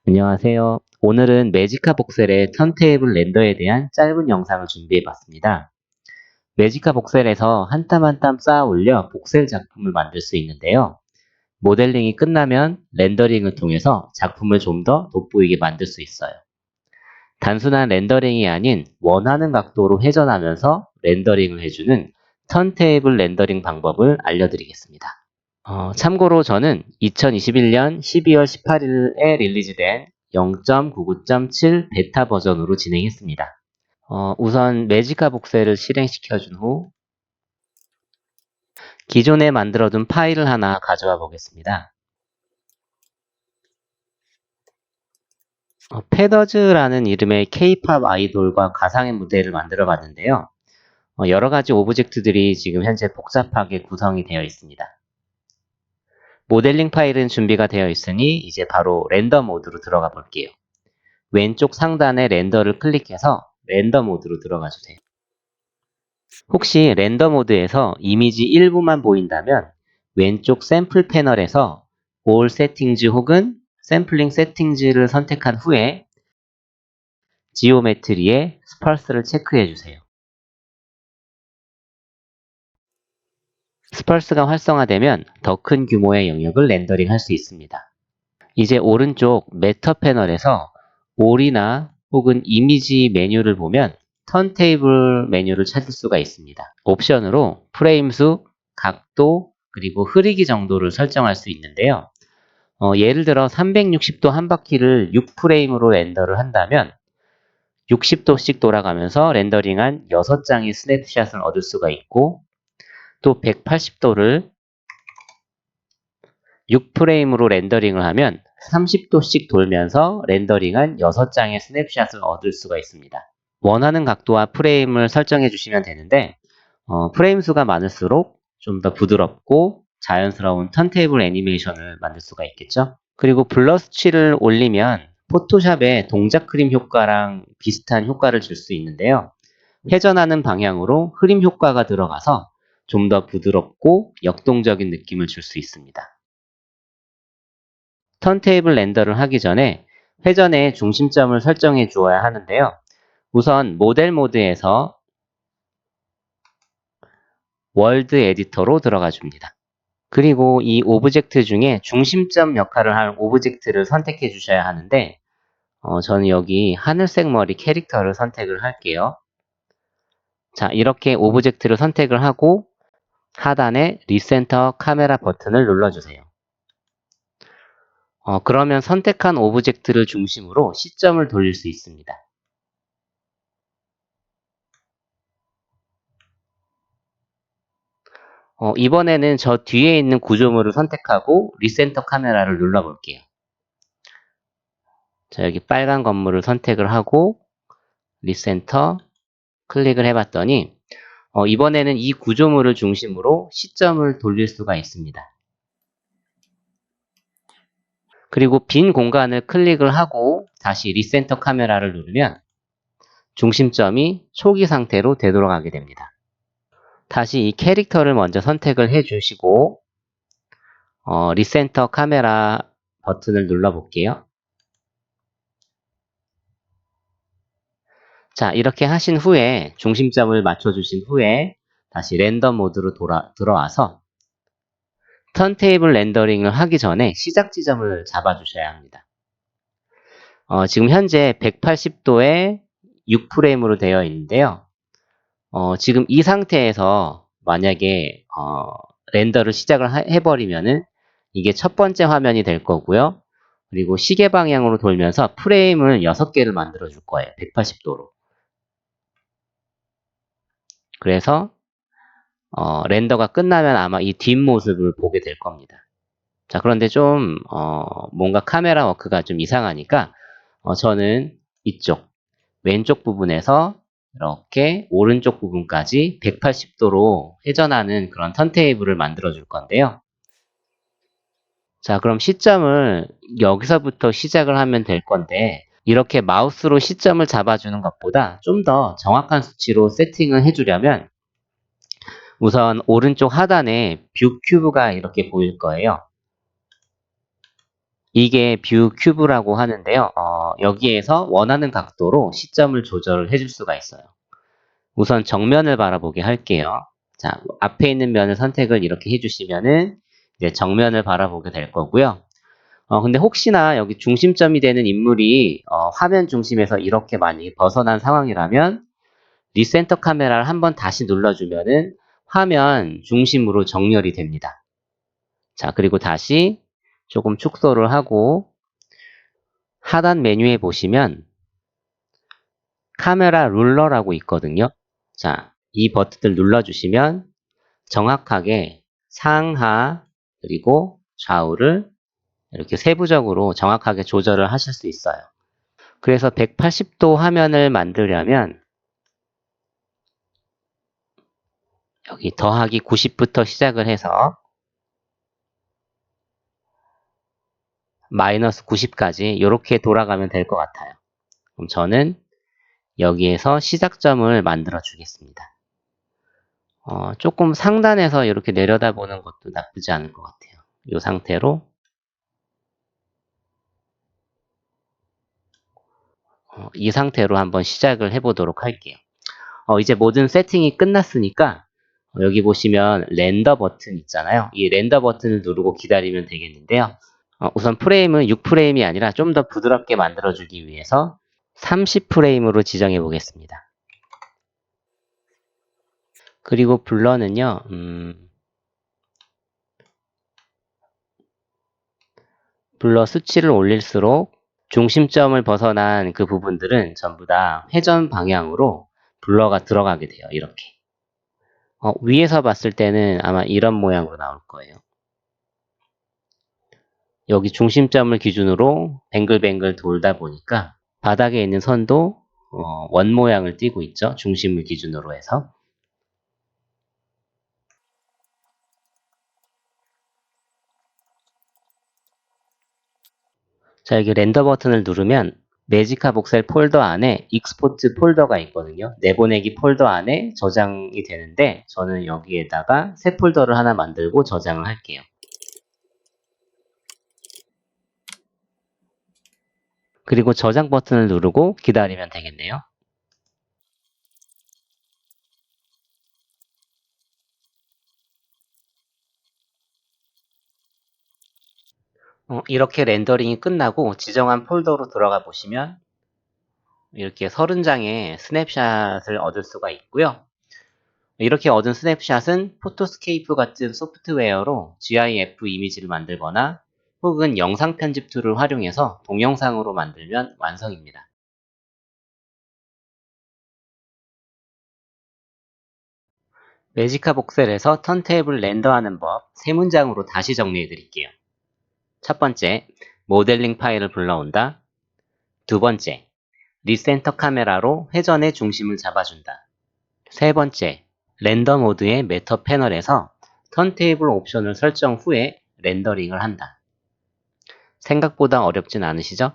안녕하세요. 오늘은 매지카 복셀의 턴테이블 렌더에 대한 짧은 영상을 준비해봤습니다. 매지카 복셀에서 한 땀 한 땀 쌓아 올려 복셀 작품을 만들 수 있는데요. 모델링이 끝나면 렌더링을 통해서 작품을 좀 더 돋보이게 만들 수 있어요. 단순한 렌더링이 아닌 원하는 각도로 회전하면서 렌더링을 해주는 턴테이블 렌더링 방법을 알려드리겠습니다. 참고로 저는 2021년 12월 18일에 릴리즈된 0.99.7 베타 버전으로 진행했습니다. 우선 매지카 복셀을 실행시켜준 후 기존에 만들어둔 파일을 하나 가져와 보겠습니다. 패더즈라는 이름의 K-팝 아이돌과 가상의 무대를 만들어 봤는데요. 여러 가지 오브젝트들이 지금 현재 복잡하게 구성이 되어 있습니다. 모델링 파일은 준비가 되어 있으니 이제 바로 렌더 모드로 들어가 볼게요. 왼쪽 상단의 렌더를 클릭해서 렌더 모드로 들어가 주세요. 혹시 렌더 모드에서 이미지 일부만 보인다면 왼쪽 샘플 패널에서 All Settings 혹은 Sampling Settings를 선택한 후에 지오메트리의 스펄스를 체크해 주세요. 스펄스가 활성화되면 더 큰 규모의 영역을 렌더링 할 수 있습니다. 이제 오른쪽 매터 패널에서 All이나 혹은 이미지 메뉴를 보면 턴테이블 메뉴를 찾을 수가 있습니다. 옵션으로 프레임 수, 각도, 그리고 흐리기 정도를 설정할 수 있는데요. 예를 들어 360도 한 바퀴를 6프레임으로 렌더를 한다면 60도씩 돌아가면서 렌더링한 6장의 스냅샷을 얻을 수가 있고 또 180도를 6프레임으로 렌더링을 하면 30도씩 돌면서 렌더링한 6장의 스냅샷을 얻을 수가 있습니다. 원하는 각도와 프레임을 설정해 주시면 되는데 프레임 수가 많을수록 좀 더 부드럽고 자연스러운 턴테이블 애니메이션을 만들 수가 있겠죠. 그리고 블러스치를 올리면 포토샵의 동작 그림 효과랑 비슷한 효과를 줄 수 있는데요. 회전하는 방향으로 흐림 효과가 들어가서 좀 더 부드럽고 역동적인 느낌을 줄 수 있습니다. 턴테이블 렌더를 하기 전에 회전의 중심점을 설정해 주어야 하는데요. 우선 모델 모드에서 월드 에디터로 들어가 줍니다. 그리고 이 오브젝트 중에 중심점 역할을 할 오브젝트를 선택해 주셔야 하는데 저는 여기 하늘색 머리 캐릭터를 선택을 할게요. 자, 이렇게 오브젝트를 선택을 하고 하단에 리센터 카메라 버튼을 눌러주세요. 그러면 선택한 오브젝트를 중심으로 시점을 돌릴 수 있습니다. 이번에는 저 뒤에 있는 구조물을 선택하고 리센터 카메라를 눌러볼게요. 자, 여기 빨간 건물을 선택을 하고 리센터 클릭을 해봤더니 이번에는 이 구조물을 중심으로 시점을 돌릴 수가 있습니다. 그리고 빈 공간을 클릭을 하고 다시 리센터 카메라를 누르면 중심점이 초기 상태로 되돌아가게 됩니다. 다시 이 캐릭터를 먼저 선택을 해주시고 리센터 카메라 버튼을 눌러볼게요. 자, 이렇게 하신 후에 중심점을 맞춰주신 후에 다시 렌더 모드로 들어와서 턴테이블 렌더링을 하기 전에 시작 지점을 잡아주셔야 합니다. 지금 현재 180도에 6프레임으로 되어 있는데요. 지금 이 상태에서 만약에 렌더를 시작을 해버리면은 이게 첫 번째 화면이 될 거고요. 그리고 시계 방향으로 돌면서 프레임을 6개를 만들어 줄 거예요. 180도로. 그래서 렌더가 끝나면 아마 이 뒷모습을 보게 될 겁니다. 자, 그런데 좀 뭔가 카메라 워크가 좀 이상하니까 저는 이쪽 왼쪽 부분에서 이렇게 오른쪽 부분까지 180도로 회전하는 그런 턴테이블을 만들어 줄 건데요. 자, 그럼 시점을 여기서부터 시작을 하면 될 건데 이렇게 마우스로 시점을 잡아주는 것보다 좀 더 정확한 수치로 세팅을 해주려면 우선 오른쪽 하단에 뷰 큐브가 이렇게 보일 거예요. 이게 뷰 큐브라고 하는데요. 여기에서 원하는 각도로 시점을 조절을 해줄 수가 있어요. 우선 정면을 바라보게 할게요. 자, 앞에 있는 면을 선택을 이렇게 해주시면은 이제 정면을 바라보게 될 거고요. 근데 혹시나 여기 중심점이 되는 인물이 화면 중심에서 이렇게 많이 벗어난 상황이라면 리센터 카메라를 한번 다시 눌러주면은 화면 중심으로 정렬이 됩니다. 자, 그리고 다시 조금 축소를 하고 하단 메뉴에 보시면 카메라 룰러라고 있거든요. 자, 이 버튼을 눌러주시면 정확하게 상하 그리고 좌우를 이렇게 세부적으로 정확하게 조절을 하실 수 있어요. 그래서 180도 화면을 만들려면 여기 더하기 90부터 시작을 해서 마이너스 90까지 이렇게 돌아가면 될 것 같아요. 그럼 저는 여기에서 시작점을 만들어 주겠습니다. 조금 상단에서 이렇게 내려다보는 것도 나쁘지 않을 것 같아요. 이 상태로 이 상태로 한번 시작을 해보도록 할게요. 이제 모든 세팅이 끝났으니까 여기 보시면 렌더 버튼 있잖아요. 이 렌더 버튼을 누르고 기다리면 되겠는데요. 우선 프레임은 6프레임이 아니라 좀 더 부드럽게 만들어주기 위해서 30프레임으로 지정해 보겠습니다. 그리고 블러는요, 블러 수치를 올릴수록 중심점을 벗어난 그 부분들은 전부 다 회전 방향으로 블러가 들어가게 돼요. 이렇게. 위에서 봤을 때는 아마 이런 모양으로 나올 거예요. 여기 중심점을 기준으로 뱅글뱅글 돌다 보니까 바닥에 있는 선도 원 모양을 띠고 있죠. 중심을 기준으로 해서. 자, 여기 렌더 버튼을 누르면 매지카 복셀 폴더 안에 익스포트 폴더가 있거든요. 내보내기 폴더 안에 저장이 되는데 저는 여기에다가 새 폴더를 하나 만들고 저장을 할게요. 그리고 저장 버튼을 누르고 기다리면 되겠네요. 이렇게 렌더링이 끝나고 지정한 폴더로 들어가 보시면 이렇게 30장의 스냅샷을 얻을 수가 있고요. 이렇게 얻은 스냅샷은 포토스케이프 같은 소프트웨어로 GIF 이미지를 만들거나 혹은 영상 편집 툴을 활용해서 동영상으로 만들면 완성입니다. 매지카 복셀에서 턴테이블 렌더하는 법 3문장으로 다시 정리해 드릴게요. 첫 번째, 모델링 파일을 불러온다. 두 번째, 리센터 카메라로 회전의 중심을 잡아준다. 세 번째, 렌더 모드의 매터 패널에서 턴테이블 옵션을 설정 후에 렌더링을 한다. 생각보다 어렵진 않으시죠?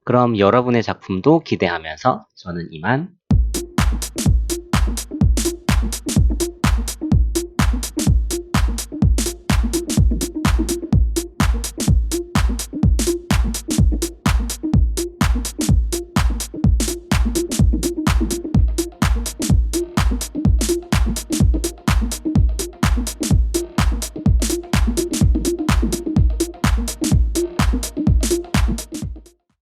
그럼 여러분의 작품도 기대하면서 저는 이만